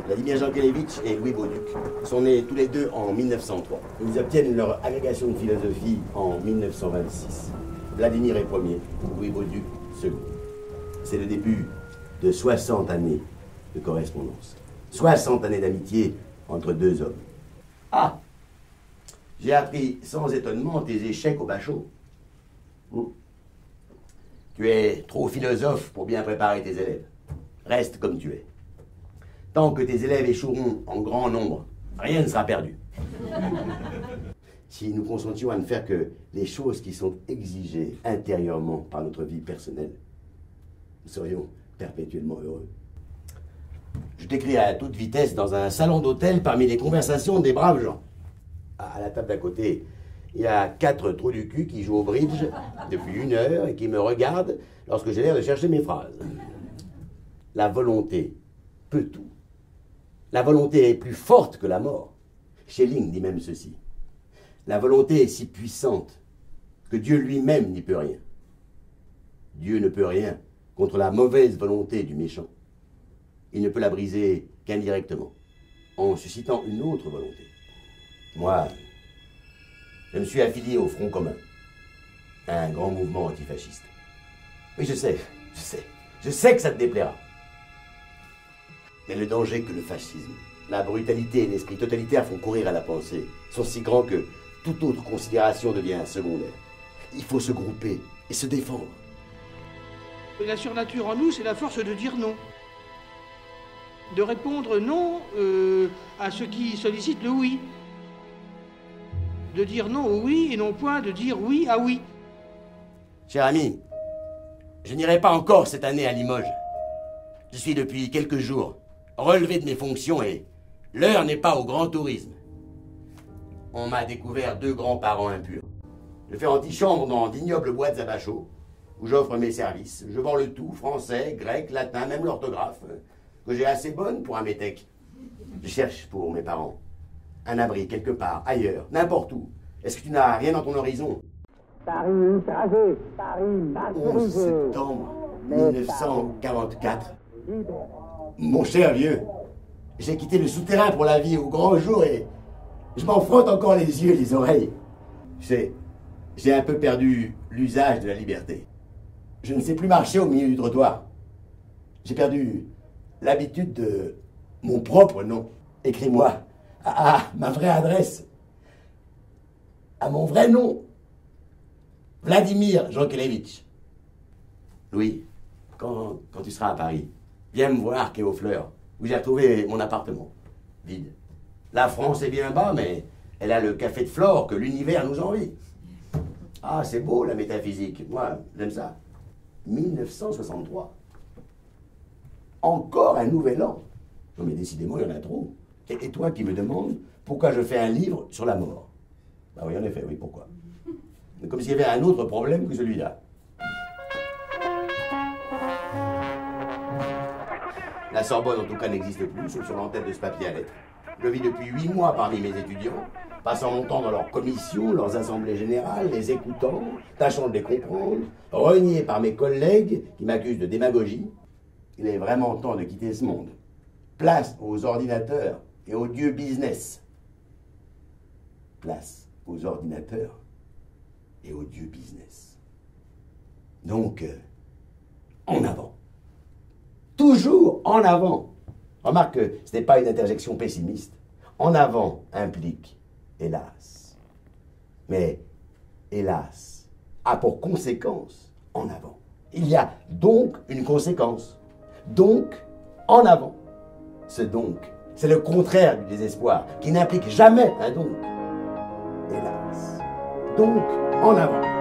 Vladimir Jankélévitch et Louis Bauduc sont nés tous les deux en 1903. Ils obtiennent leur agrégation de philosophie en 1926. Vladimir est premier, Louis Bauduc second. C'est le début de 60 années de correspondance. 60 années d'amitié entre deux hommes. Ah! J'ai appris sans étonnement tes échecs au bachot. Tu es trop philosophe pour bien préparer tes élèves. Reste comme tu es. Tant que tes élèves échoueront en grand nombre, rien ne sera perdu. Si nous consentions à ne faire que les choses qui sont exigées intérieurement par notre vie personnelle, nous serions perpétuellement heureux. Je t'écris à toute vitesse dans un salon d'hôtel parmi les conversations des braves gens. À la table d'à côté, il y a 4 trous du cul qui jouent au bridge depuis 1 heure et qui me regardent lorsque j'ai l'air de chercher mes phrases. La volonté peut tout. La volonté est plus forte que la mort. Schelling dit même ceci. La volonté est si puissante que Dieu lui-même n'y peut rien. Dieu ne peut rien contre la mauvaise volonté du méchant. Il ne peut la briser qu'indirectement, en suscitant une autre volonté. Moi, je me suis affilié au Front commun, un grand mouvement antifasciste. Oui, je sais que ça te déplaira. Mais le danger que le fascisme, la brutalité et l'esprit totalitaire font courir à la pensée sont si grands que toute autre considération devient secondaire. Il faut se grouper et se défendre. La surnature en nous, c'est la force de dire non. De répondre non à ce qui sollicite le oui. De dire non au oui et non point de dire oui à oui. Cher ami, je n'irai pas encore cette année à Limoges. Je suis depuis quelques jours relevé de mes fonctions et l'heure n'est pas au grand tourisme. On m'a découvert 2 grands-parents impurs. Je fais antichambre dans d'ignobles boîtes à bachot, où j'offre mes services. Je vends le tout, français, grec, latin, même l'orthographe, que j'ai assez bonne pour un métèque. Je cherche pour mes parents un abri quelque part, ailleurs, n'importe où. Est-ce que tu n'as rien dans ton horizon? Paris écrasé, Paris martyrisé. 11 septembre 1944. Mon cher vieux, j'ai quitté le souterrain pour la vie au grand jour et je m'en frotte encore les yeux et les oreilles. Tu sais, j'ai un peu perdu l'usage de la liberté. Je ne sais plus marcher au milieu du trottoir. J'ai perdu l'habitude de mon propre nom. Écris-moi à ma vraie adresse, à mon vrai nom, Vladimir Jankélévitch. Louis, quand tu seras à Paris, viens me voir quai aux Fleurs, où j'ai retrouvé mon appartement, vide. La France est bien bas, mais elle a le café de Flore que l'univers nous envie. Ah, c'est beau la métaphysique, moi j'aime ça. 1963. Encore un nouvel an. Non mais décidément, il y en a trop. Et toi qui me demandes pourquoi je fais un livre sur la mort. Bah oui, en effet, oui, pourquoi? Comme s'il y avait un autre problème que celui-là. La Sorbonne, en tout cas, n'existe plus, sauf sur l'entête de ce papier à lettres. Je vis depuis 8 mois parmi mes étudiants, passant mon temps dans leurs commissions, leurs assemblées générales, les écoutant, tâchant de les comprendre, renié par mes collègues qui m'accusent de démagogie. Il est vraiment temps de quitter ce monde. Place aux ordinateurs et au dieu business. Place aux ordinateurs et au dieu business. Donc, en avant. Toujours en avant. Remarque que ce n'est pas une interjection pessimiste. En avant implique hélas. Mais hélas a pour conséquence en avant. Il y a donc une conséquence. Donc, en avant. Ce donc, c'est le contraire du désespoir, qui n'implique jamais un donc. Hélas. Donc, en avant.